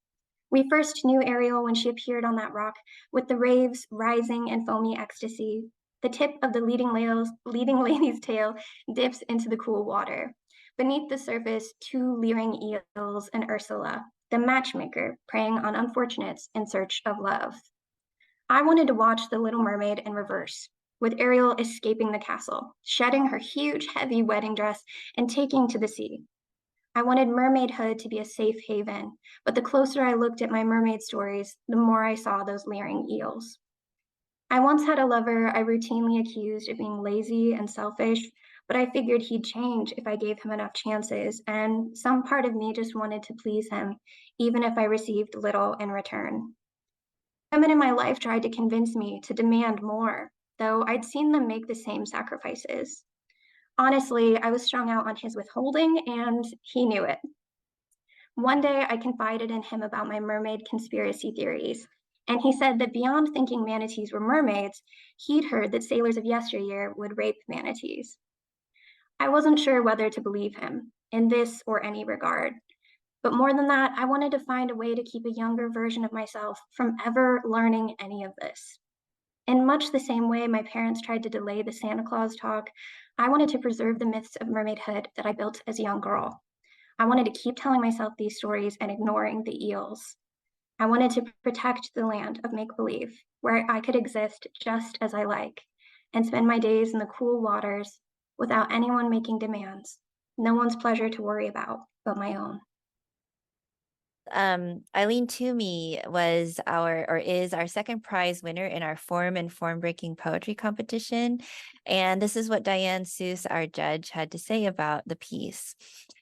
We first knew Ariel when she appeared on that rock with the waves rising in foamy ecstasy. The tip of the leading lady's tail dips into the cool water. Beneath the surface, 2 leering eels and Ursula, the matchmaker, preying on unfortunates in search of love. I wanted to watch The Little Mermaid in reverse, with Ariel escaping the castle, shedding her huge, heavy wedding dress and taking to the sea. I wanted mermaidhood to be a safe haven, but the closer I looked at my mermaid stories, the more I saw those leering eels. I once had a lover I routinely accused of being lazy and selfish, but I figured he'd change if I gave him enough chances, and some part of me just wanted to please him, even if I received little in return. Women in my life tried to convince me to demand more, though I'd seen them make the same sacrifices. Honestly, I was strung out on his withholding, and he knew it. One day, I confided in him about my mermaid conspiracy theories, and he said that beyond thinking manatees were mermaids, he'd heard that sailors of yesteryear would rape manatees. I wasn't sure whether to believe him, in this or any regard. But more than that, I wanted to find a way to keep a younger version of myself from ever learning any of this. In much the same way my parents tried to delay the Santa Claus talk, I wanted to preserve the myths of mermaidhood that I built as a young girl. I wanted to keep telling myself these stories and ignoring the eels. I wanted to protect the land of make-believe, where I could exist just as I like, and spend my days in the cool waters without anyone making demands, no one's pleasure to worry about but my own.
Eileen Toomey was is our second prize winner in our form and form breaking poetry competition. And this is what Diane Seuss, our judge, had to say about the piece.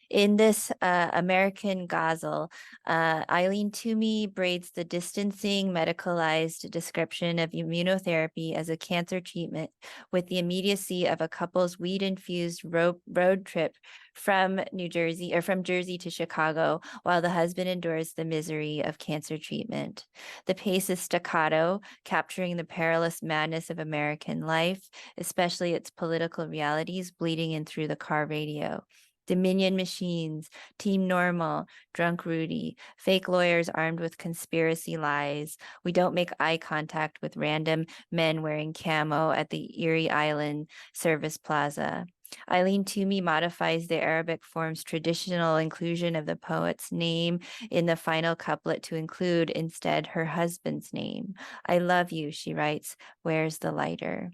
In this American Gazelle, Eileen Toomey braids the distancing, medicalized description of immunotherapy as a cancer treatment with the immediacy of a couple's weed-infused road trip from Jersey to Chicago, while the husband endures the misery of cancer treatment. The pace is staccato, capturing the perilous madness of American life, especially its political realities bleeding in through the car radio. Dominion machines, Team Normal, Drunk Rudy, fake lawyers armed with conspiracy lies. We don't make eye contact with random men wearing camo at the Erie Island Service Plaza. Eileen Toomey modifies the Arabic form's traditional inclusion of the poet's name in the final couplet to include instead her husband's name. I love you, she writes. Where's the lighter?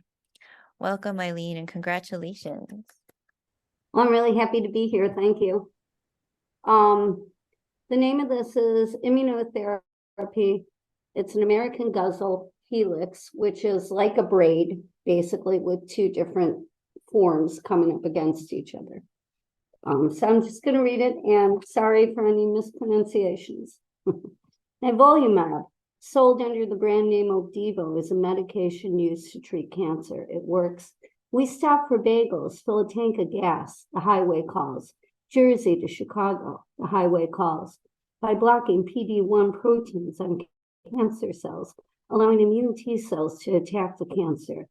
Welcome, Eileen, and congratulations.
Well, I'm really happy to be here. Thank you. The name of this is Immunotherapy. It's an American Gazelle helix, which is like a braid, basically, with two different forms coming up against each other. So I'm just going to read it, and sorry for any mispronunciations. Nivolumab, sold under the brand name Opdivo, is a medication used to treat cancer. It works. We stop for bagels, fill a tank of gas, the highway calls. Jersey to Chicago, the highway calls. By blocking PD-1 proteins on cancer cells, allowing immune T cells to attack the cancer.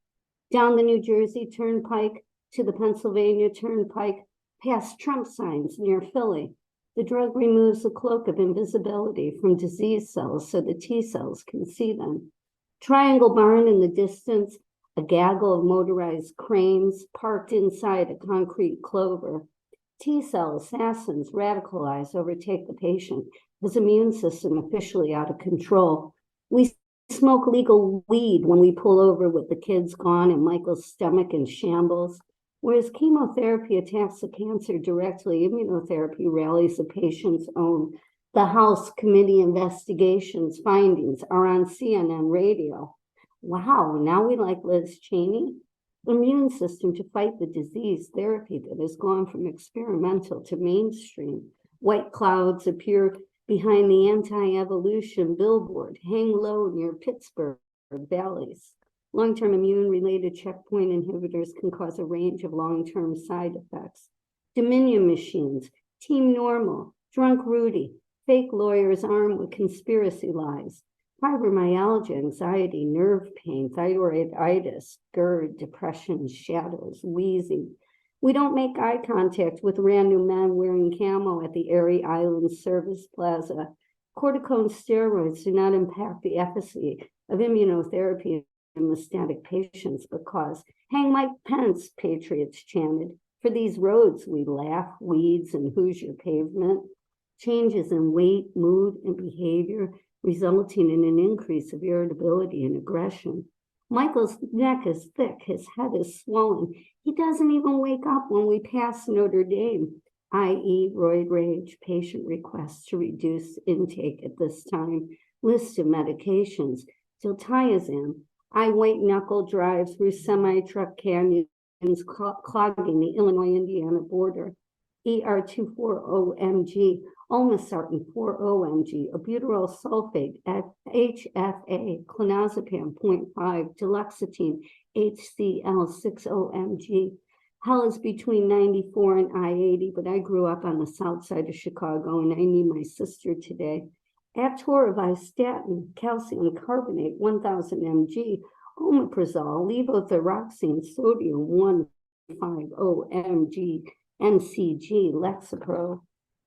Down the New Jersey Turnpike to the Pennsylvania Turnpike, past Trump signs near Philly. The drug removes the cloak of invisibility from disease cells so the T cells can see them. Triangle Barn in the distance, a gaggle of motorized cranes parked inside a concrete clover. T-cell assassins radicalize, overtake the patient, his immune system officially out of control. We smoke legal weed when we pull over with the kids gone and Michael's stomach in shambles. Whereas chemotherapy attacks the cancer directly, immunotherapy rallies the patient's own. The House Committee investigations findings are on CNN radio. Wow, now we like Liz Cheney. Immune system to fight the disease, therapy that has gone from experimental to mainstream. White clouds appear behind the anti-evolution billboard, hang low near Pittsburgh valleys. Long-term immune-related checkpoint inhibitors can cause a range of long-term side effects. Dominion machines, Team Normal, Drunk Rudy, fake lawyers armed with conspiracy lies. Fibromyalgia, anxiety, nerve pain, thyroiditis, GERD, depression, shadows, wheezing. We don't make eye contact with random men wearing camo at the Erie Island Service Plaza. Cortisone steroids do not impact the efficacy of immunotherapy in metastatic patients because, hang Mike Pence, patriots chanted. For these roads we laugh, weeds, and Hoosier pavement. Changes in weight, mood, and behavior resulting in an increase of irritability and aggression. Michael's neck is thick, his head is swollen. He doesn't even wake up when we pass Notre Dame. i.e. roid rage, patient requests to reduce intake at this time, list of medications, diltiazem, white knuckle drive through semi-truck canyons clogging the Illinois-Indiana border, ER240MG, olmesartan 4-OMG, albuterol sulfate, HFA, clonazepam 0.5, duloxetine, HCl 6-OMG. Hell is between 94 and I-80, but I grew up on the south side of Chicago and I need my sister today. Atorvastatin, calcium carbonate 1000 mg, omeprazole, levothyroxine, sodium 150 mg, NCG, Lexapro.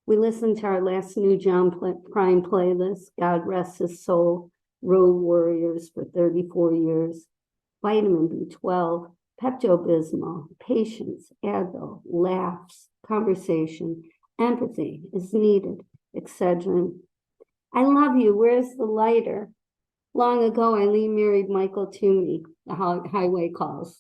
We listened to our last New John Prime playlist, God Rest His Soul, Road Warriors for 34 years, vitamin B12, Pepto-Bismol, patience, Advil, laughs, conversation, empathy is needed, Excedrin. I love you, where's the lighter? Long ago, Eileen married Michael Toomey, the highway calls.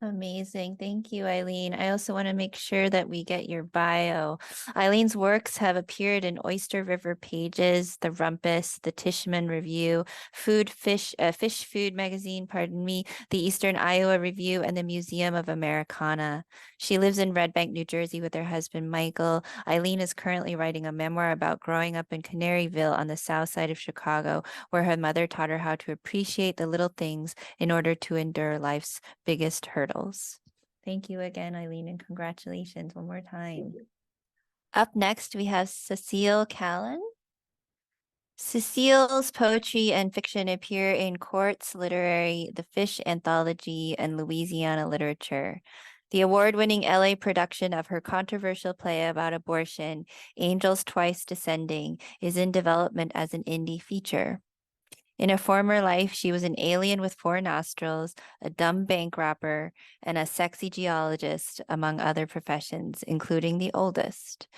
Amazing. Thank you, Eileen. I also want to make sure that we get your bio. Eileen's works have appeared in Oyster River Pages, The Rumpus, The Tishman Review, Fish Food Magazine, the Eastern Iowa Review, and the Museum of Americana. She lives in Red Bank, New Jersey with her husband, Michael. Eileen is currently writing a memoir about growing up in Canaryville on the south side of Chicago, where her mother taught her how to appreciate the little things in order to endure life's biggest hurdles. Thank you again, Eileen, and congratulations one more time. Up next, we have Cecile Callan. Cecile's poetry and fiction appear in Quartz Literary, The Fish Anthology, and Louisiana Literature. The award-winning LA production of her controversial play about abortion, Angels Twice Descending, is in development as an indie feature. In a former life, she was an alien with 4 nostrils, a dumb bank robber, and a sexy geologist, among other professions, including the oldest.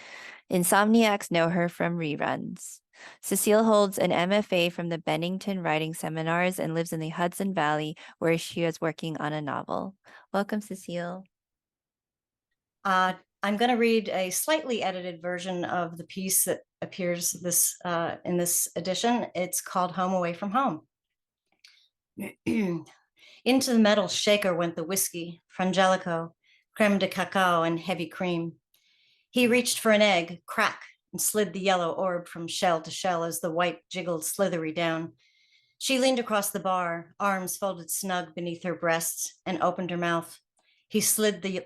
Insomniacs know her from reruns. Cecile holds an MFA from the Bennington Writing Seminars and lives in the Hudson Valley, where she is working on a novel. Welcome, Cecile.
I'm going to read a slightly edited version of the piece that appears in this edition. It's called Home Away from Home. Into the metal shaker went the whiskey, frangelico, creme de cacao, and heavy cream. He reached for an egg, crack, and slid the yellow orb from shell to shell as the white jiggled slithery down. She leaned across the bar, arms folded snug beneath her breasts, and opened her mouth. He slid the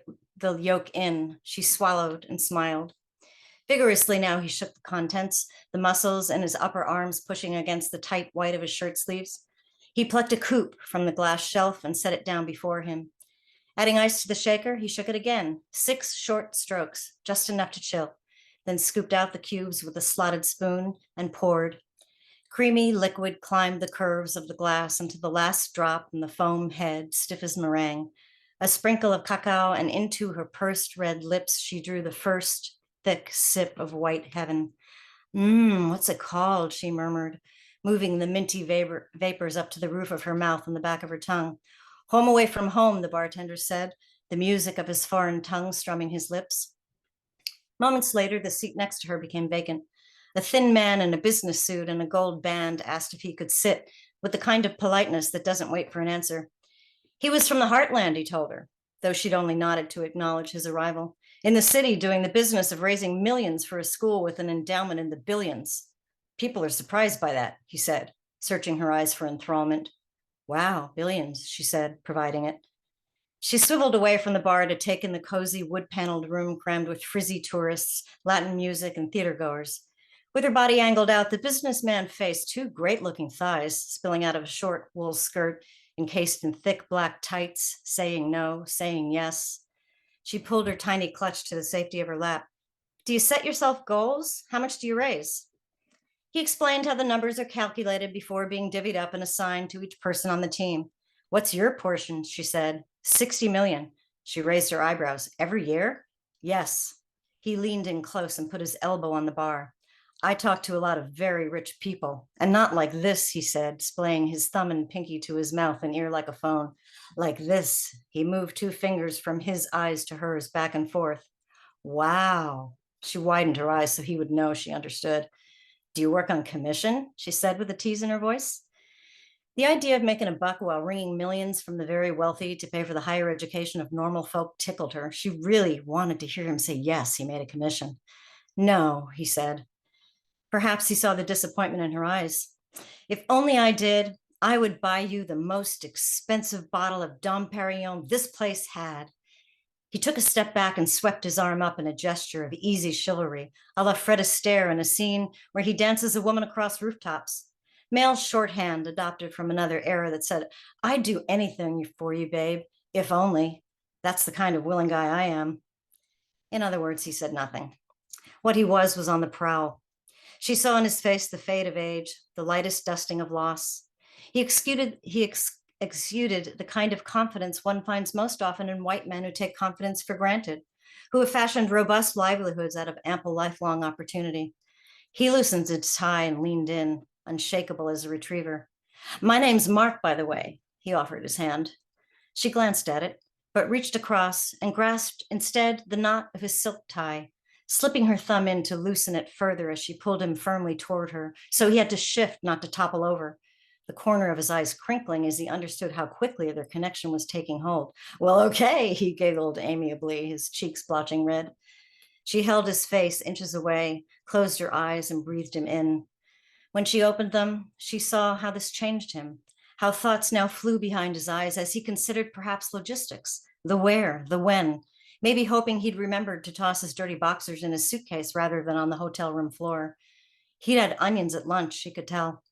yolk in. She swallowed and smiled. Vigorously now he shook the contents, the muscles in his upper arms pushing against the tight white of his shirt sleeves. He plucked a coupe from the glass shelf and set it down before him. Adding ice to the shaker, he shook it again, 6 short strokes, just enough to chill, then scooped out the cubes with a slotted spoon and poured. Creamy liquid climbed the curves of the glass until the last drop in the foam head, stiff as meringue. A sprinkle of cacao, and into her pursed red lips she drew the first thick sip of white heaven. What's it called? She murmured, moving the minty vapors up to the roof of her mouth and the back of her tongue. Home Away from Home, the bartender said, the music of his foreign tongue strumming his lips. Moments later, the seat next to her became vacant. A thin man in a business suit and a gold band asked if he could sit, with the kind of politeness that doesn't wait for an answer. He was from the heartland, he told her, though she'd only nodded to acknowledge his arrival. In the city, doing the business of raising millions for a school with an endowment in the billions. People are surprised by that, he said, searching her eyes for enthrallment. Wow, billions, she said, providing it. She swiveled away from the bar to take in the cozy wood-paneled room crammed with frizzy tourists, Latin music, and theatergoers. With her body angled out, the businessman faced 2 great-looking thighs spilling out of a short wool skirt encased in thick black tights, saying no, saying yes. She pulled her tiny clutch to the safety of her lap. Do you set yourself goals? How much do you raise? He explained how the numbers are calculated before being divvied up and assigned to each person on the team. What's your portion? She said. 60 million. She raised her eyebrows. Every year? Yes. He leaned in close and put his elbow on the bar. I talk to a lot of very rich people, and not like this, he said, splaying his thumb and pinky to his mouth and ear like a phone. Like this. He moved 2 fingers from his eyes to hers, back and forth. Wow. She widened her eyes so he would know she understood. Do you work on commission? She said with a tease in her voice. The idea of making a buck while wringing millions from the very wealthy to pay for the higher education of normal folk tickled her. She really wanted to hear him say yes, he made a commission. No, he said. Perhaps he saw the disappointment in her eyes. If only I did, I would buy you the most expensive bottle of Dom Perignon this place had. He took a step back and swept his arm up in a gesture of easy chivalry, a la Fred Astaire in a scene where he dances a woman across rooftops. Male shorthand adopted from another era that said, I'd do anything for you, babe, if only. That's the kind of willing guy I am. In other words, he said nothing. What he was on the prowl. She saw in his face the fade of age, the lightest dusting of loss. He exuded the kind of confidence one finds most often in white men who take confidence for granted, who have fashioned robust livelihoods out of ample lifelong opportunity. He loosened his tie and leaned in, unshakable as a retriever. My name's Mark, by the way, he offered his hand. She glanced at it, but reached across and grasped instead the knot of his silk tie, slipping her thumb in to loosen it further as she pulled him firmly toward her, so he had to shift not to topple over, the corner of his eyes crinkling as he understood how quickly their connection was taking hold. Well, okay, he giggled amiably, his cheeks blotching red. She held his face inches away, closed her eyes, and breathed him in. When she opened them, she saw how this changed him, how thoughts now flew behind his eyes as he considered perhaps logistics, the where, the when, maybe hoping he'd remembered to toss his dirty boxers in his suitcase rather than on the hotel room floor. He'd had onions at lunch, she could tell.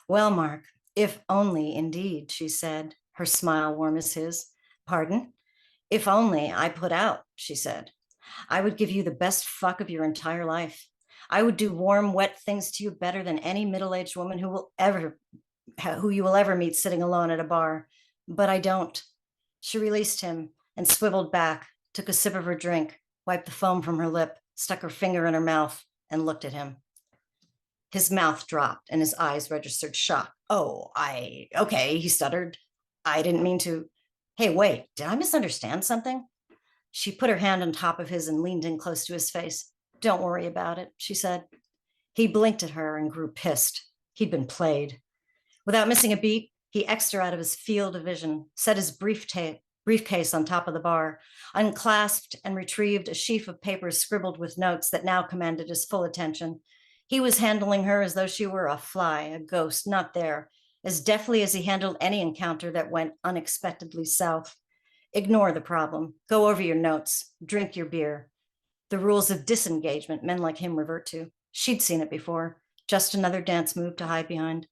Well, Mark, if only, indeed, she said, her smile warm as his. Pardon? If only I put out, she said. I would give you the best fuck of your entire life. I would do warm, wet things to you better than any middle-aged woman who you will ever meet sitting alone at a bar. But I don't. She released him and swiveled back, took a sip of her drink, wiped the foam from her lip, stuck her finger in her mouth, and looked at him. His mouth dropped and his eyes registered shock. Okay, he stuttered. I didn't mean to. Hey, wait, did I misunderstand something? She put her hand on top of his and leaned in close to his face. Don't worry about it, she said. He blinked at her and grew pissed. He'd been played. Without missing a beat, he X'd her out of his field of vision, set his briefcase on top of the bar, unclasped and retrieved a sheaf of papers scribbled with notes that now commanded his full attention. He was handling her as though she were a fly, a ghost, not there, as deftly as he handled any encounter that went unexpectedly south. Ignore the problem. Go over your notes. Drink your beer. The rules of disengagement men like him revert to. She'd seen it before. Just another dance move to hide behind.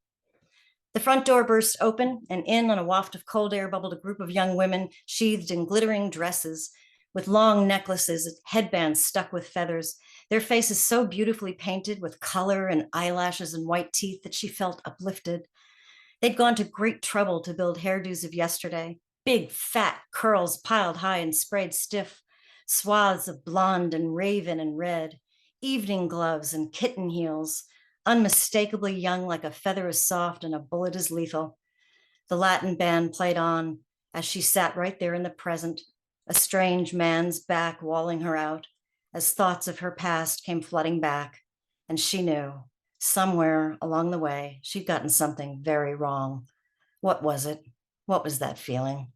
The front door burst open, and in on a waft of cold air bubbled a group of young women sheathed in glittering dresses, with long necklaces, headbands stuck with feathers, their faces so beautifully painted with color and eyelashes and white teeth that she felt uplifted. They'd gone to great trouble to build hairdos of yesterday, big, fat curls piled high and sprayed stiff, swaths of blonde and raven and red, evening gloves and kitten heels, unmistakably young like a feather is soft and a bullet is lethal. The Latin band played on as she sat right there in the present, a strange man's back walling her out, as thoughts of her past came flooding back, and she knew, somewhere along the way, she'd gotten something very wrong. What was it? What was that feeling?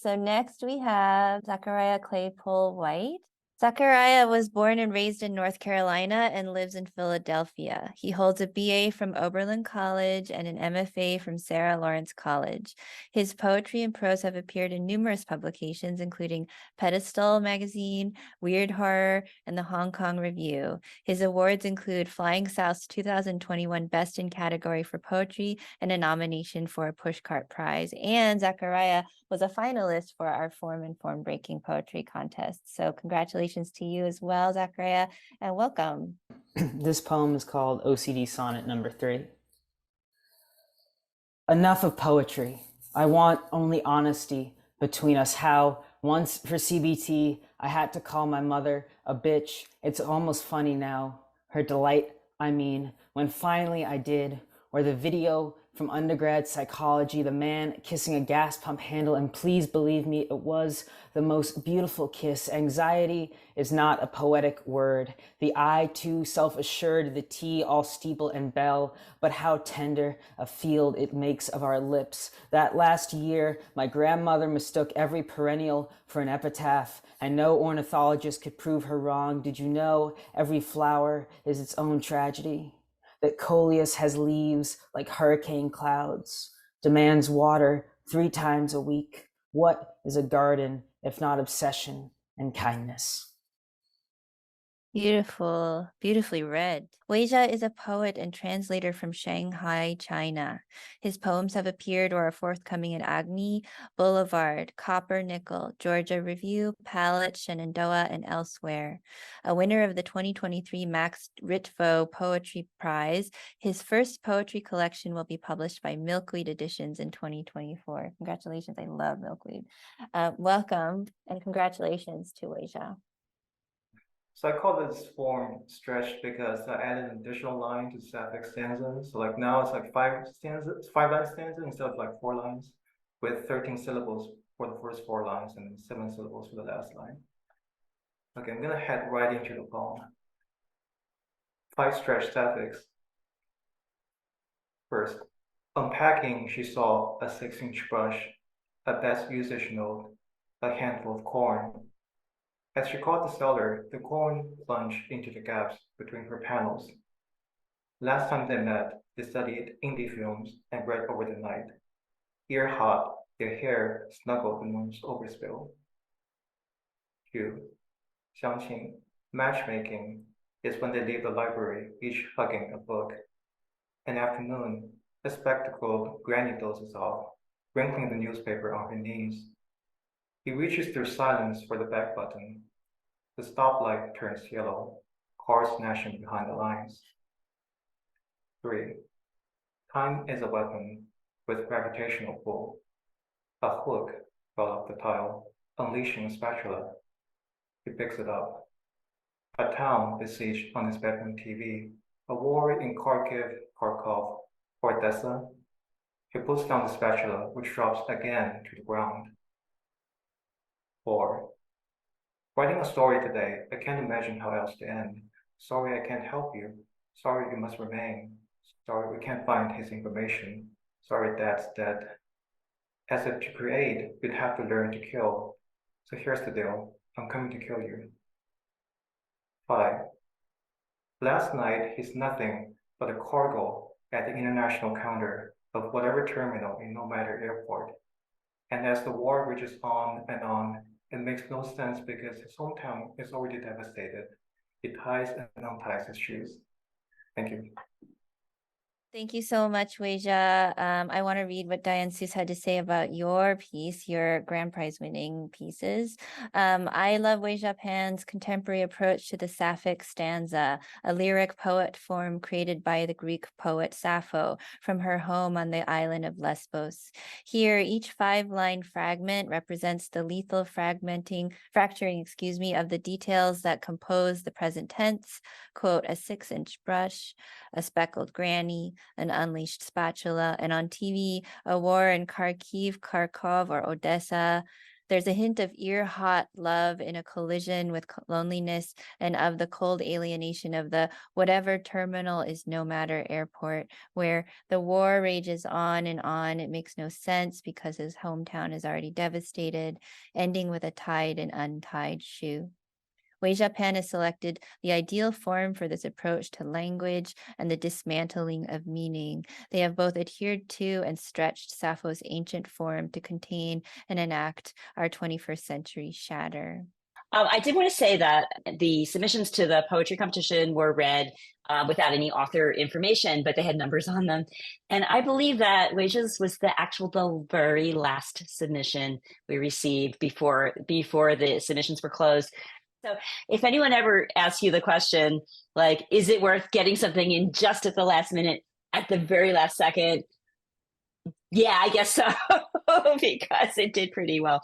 So next we have Zachariah Claypole White. Zachariah was born and raised in North Carolina and lives in Philadelphia. He holds a BA from Oberlin College and an MFA from Sarah Lawrence College. His poetry and prose have appeared in numerous publications, including Pedestal Magazine, Weird Horror, and the Hong Kong Review. His awards include Flying South's 2021 Best in Category for Poetry and a nomination for a Pushcart Prize. And Zachariah was a finalist for our Form and Form Breaking Poetry Contest. So congratulations to you as well, Zachariah, and welcome.
This poem is called OCD Sonnet number 3. Enough of poetry. I want only honesty between us. How once for CBT, I had to call my mother a bitch. It's almost funny now. Her delight, I mean, when finally I did, or the video from undergrad psychology, the man kissing a gas pump handle, and please believe me, it was the most beautiful kiss. Anxiety is not a poetic word. The I too self-assured, the T all steeple and bell, but how tender a field it makes of our lips. That last year, my grandmother mistook every perennial for an epitaph, and no ornithologist could prove her wrong. Did you know every flower is its own tragedy? That coleus has leaves like hurricane clouds, demands water 3 times a week. What is a garden if not obsession and kindness?
Beautiful, beautifully read. Weijia is a poet and translator from Shanghai, China. His poems have appeared or are forthcoming in Agni, Boulevard, Copper Nickel, Georgia Review, Palette, Shenandoah, and elsewhere. A winner of the 2023 Max Ritvo Poetry Prize, his first poetry collection will be published by Milkweed Editions in 2024. Congratulations, I love Milkweed. Welcome and congratulations to Weijia.
So I call this form stretched because I added an additional line to Sapphic stanza. So like now it's like 5-line stanza instead of like 4 lines, with 13 syllables for the first 4 lines and 7 syllables for the last line. Okay, I'm gonna head right into the poem. 5 stretched Saphics. First, unpacking, she saw a 6-inch brush, a best usage note, a handful of corn. As she called the cellar, the corn plunged into the gaps between her panels. Last time they met, they studied indie films and read over the night. Ear hot, their hair snuggled in one's overspill. 2. 相亲, matchmaking, is when they leave the library, each hugging a book. An afternoon, a spectacled granny dozes off, wrinkling the newspaper on her knees. He reaches through silence for the back button. The stoplight turns yellow, cars snashing behind the lines. 3. Time is a weapon with gravitational pull. A hook fell off the tile, unleashing a spatula. He picks it up. A town besieged on his bedroom TV. A war in Kharkiv, Kharkov, or Odessa. He puts down the spatula, which drops again to the ground. 4. Writing a story today, I can't imagine how else to end. Sorry I can't help you. Sorry you must remain. Sorry we can't find his information. Sorry Dad's dead. As if to create, you'd have to learn to kill. So here's the deal. I'm coming to kill you. 5. Last night, he's nothing but a cargo at the international counter of whatever terminal in no matter airport. And as the war rages on, it makes no sense because his hometown is already devastated. He ties and unties his shoes. Thank you.
Thank you so much, Weijia. I want to read what Diane Seuss had to say about your piece, your grand prize winning pieces. I love Weijia Pan's contemporary approach to the Sapphic stanza, a lyric poet form created by the Greek poet Sappho from her home on the island of Lesbos. Here, each 5-line fragment represents the lethal fracturing, of the details that compose the present tense, quote, a 6-inch brush, a speckled granny, an unleashed spatula, and on TV, a war in Kharkiv, Kharkov, or Odessa. There's a hint of ear-hot love in a collision with loneliness and of the cold alienation of the whatever terminal is no matter airport, where the war rages on and on. It makes no sense because his hometown is already devastated, ending with a tied and untied shoe. Weijia Pan has selected the ideal form for this approach to language and the dismantling of meaning. They have both adhered to and stretched Sappho's ancient form to contain and enact our 21st century shatter.
I did want to say that the submissions to the poetry competition were read without any author information, but they had numbers on them. And I believe that Weijia's was the very last submission we received before the submissions were closed. So if anyone ever asks you the question, like, is it worth getting something in just at the last minute, at the very last second? Yeah, I guess so, because it did pretty well.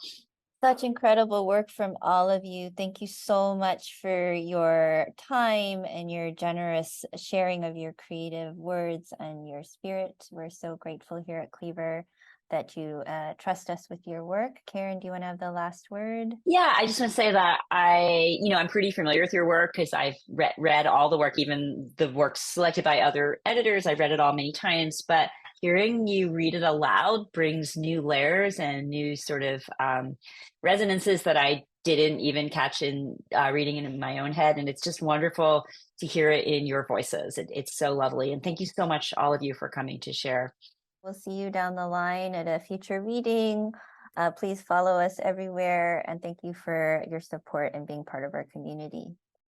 Such incredible work from all of you. Thank you so much for your time and your generous sharing of your creative words and your spirit. We're so grateful here at Cleaver that you trust us with your work. Karen, do you want to have the last word?
Yeah, I just want to say that I'm pretty familiar with your work because I've read all the work, even the work selected by other editors. I've read it all many times, but hearing you read it aloud brings new layers and new sort of resonances that I didn't even catch in reading it in my own head. And it's just wonderful to hear it in your voices. It's so lovely. And thank you so much, all of you, for coming to share.
We'll see you down the line at a future reading. Please follow us everywhere, and thank you for your support and being part of our community.